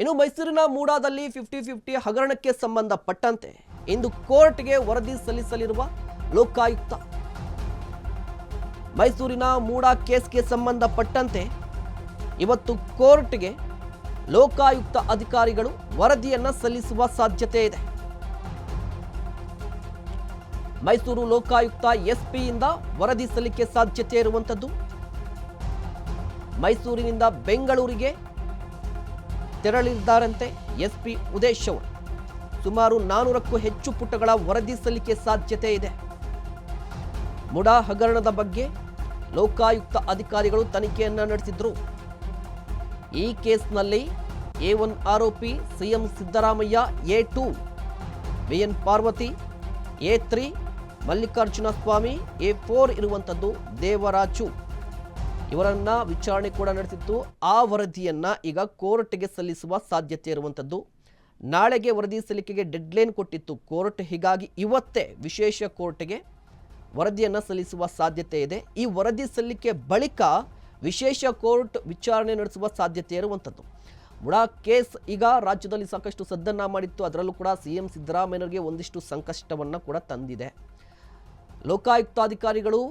ಇನ್ನು ಮೈಸೂರಿನ ಮೂಡಾದಲ್ಲಿ 50-50 ಹಗರಣಕ್ಕೆ ಸಂಬಂಧಪಟ್ಟಂತೆ ಇಂದು ಕೋರ್ಟ್ಗೆ ವರದಿ ಸಲ್ಲಿಸಲಿರುವ ಲೋಕಾಯುಕ್ತ. ಮೈಸೂರಿನ ಮೂಡಾ ಕೇಸ್ಗೆ ಸಂಬಂಧಪಟ್ಟಂತೆ ಇವತ್ತು ಕೋರ್ಟ್ಗೆ ಲೋಕಾಯುಕ್ತ ಅಧಿಕಾರಿಗಳು ವರದಿಯನ್ನ ಸಲ್ಲಿಸುವ ಸಾಧ್ಯತೆ ಇದೆ. ಮೈಸೂರು ಲೋಕಾಯುಕ್ತ ಎಸ್ಪಿಯಿಂದ ವರದಿ ಸಲ್ಲಿಕೆ ಸಾಧ್ಯತೆ ಇರುವಂಥದ್ದು. ಮೈಸೂರಿನಿಂದ ಬೆಂಗಳೂರಿಗೆ ತೆರಳಿದ್ದಾರಂತೆ ಎಸ್ಪಿ ಉದೇಶ್ ಅವರು. ಸುಮಾರು 400ಕ್ಕೂ ಹೆಚ್ಚು ಪುಟಗಳ ವರದಿ ಸಲ್ಲಿಕೆ ಸಾಧ್ಯತೆ ಇದೆ. ಮುಡಾ ಹಗರಣದ ಬಗ್ಗೆ ಲೋಕಾಯುಕ್ತ ಅಧಿಕಾರಿಗಳು ತನಿಖೆಯನ್ನ ನಡೆಸಿದ್ರು. ಈ ಕೇಸ್ನಲ್ಲಿ A1 ಆರೋಪಿ CM Siddaramaiah, A2 BN Parvathi, A3 Mallikarjuna Swamy, A4 ಇರುವಂಥದ್ದು ದೇವರಾಜು. ಇವರನ್ನ ವಿಚಾರಣೆ ಕೂಡ ನಡೆಸಿತ್ತು. ಆ ವರದಿಯನ್ನ ಈಗ ಕೋರ್ಟ್ಗೆ ಸಲ್ಲಿಸುವ ಸಾಧ್ಯತೆ ಇರುವಂಥದ್ದು. ನಾಳೆಗೆ ವರದಿ ಸಲ್ಲಿಕೆಗೆ ಡೆಡ್ಲೈನ್ ಕೊಟ್ಟಿತ್ತು ಕೋರ್ಟ್. ಹೀಗಾಗಿ ಇವತ್ತೇ ವಿಶೇಷ ಕೋರ್ಟ್ಗೆ ವರದಿಯನ್ನು ಸಲ್ಲಿಸುವ ಸಾಧ್ಯತೆ ಇದೆ. ಈ ವರದಿ ಸಲ್ಲಿಕೆ ಬಳಿಕ ವಿಶೇಷ ಕೋರ್ಟ್ ವಿಚಾರಣೆ ನಡೆಸುವ ಸಾಧ್ಯತೆ ಇರುವಂಥದ್ದು. ಮುಡಾ ಕೇಸ್ ಈಗ ರಾಜ್ಯದಲ್ಲಿ ಸಾಕಷ್ಟು ಸದ್ದನ್ನ ಮಾಡಿತ್ತು. ಅದರಲ್ಲೂ ಕೂಡ ಸಿಎಂ ಸಿದ್ದರಾಮಯ್ಯನವರಿಗೆ ಒಂದಿಷ್ಟು ಸಂಕಷ್ಟವನ್ನು ಕೂಡ ತಂದಿದೆ. ಲೋಕಾಯುಕ್ತಾಧಿಕಾರಿಗಳು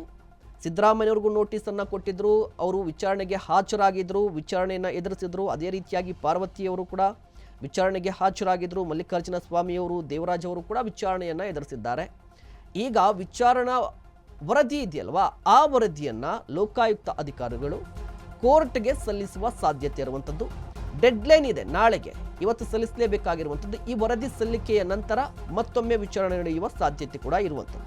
ಸಿದ್ದರಾಮಯ್ಯವ್ರಿಗೂ ನೋಟಿಸನ್ನು ಕೊಟ್ಟಿದ್ರು. ಅವರು ವಿಚಾರಣೆಗೆ ಹಾಜರಾಗಿದ್ದರು, ವಿಚಾರಣೆಯನ್ನು ಎದುರಿಸಿದ್ರು. ಅದೇ ರೀತಿಯಾಗಿ ಪಾರ್ವತಿಯವರು ಕೂಡ ವಿಚಾರಣೆಗೆ ಹಾಜರಾಗಿದ್ದರು. ಮಲ್ಲಿಕಾರ್ಜುನ ಸ್ವಾಮಿಯವರು, ದೇವರಾಜ್ ಅವರು ಕೂಡ ವಿಚಾರಣೆಯನ್ನು ಎದುರಿಸಿದ್ದಾರೆ. ಈಗ ವಿಚಾರಣಾ ವರದಿ ಇದೆಯಲ್ವಾ, ಆ ವರದಿಯನ್ನು ಲೋಕಾಯುಕ್ತ ಅಧಿಕಾರಿಗಳು ಕೋರ್ಟ್ಗೆ ಸಲ್ಲಿಸುವ ಸಾಧ್ಯತೆ ಇರುವಂಥದ್ದು. ಡೆಡ್ಲೈನ್ ಇದೆ ನಾಳೆಗೆ, ಇವತ್ತು ಸಲ್ಲಿಸಲೇಬೇಕಾಗಿರುವಂಥದ್ದು. ಈ ವರದಿ ಸಲ್ಲಿಕೆಯ ನಂತರ ಮತ್ತೊಮ್ಮೆ ವಿಚಾರಣೆ ನಡೆಯುವ ಸಾಧ್ಯತೆ ಕೂಡ ಇರುವಂಥದ್ದು.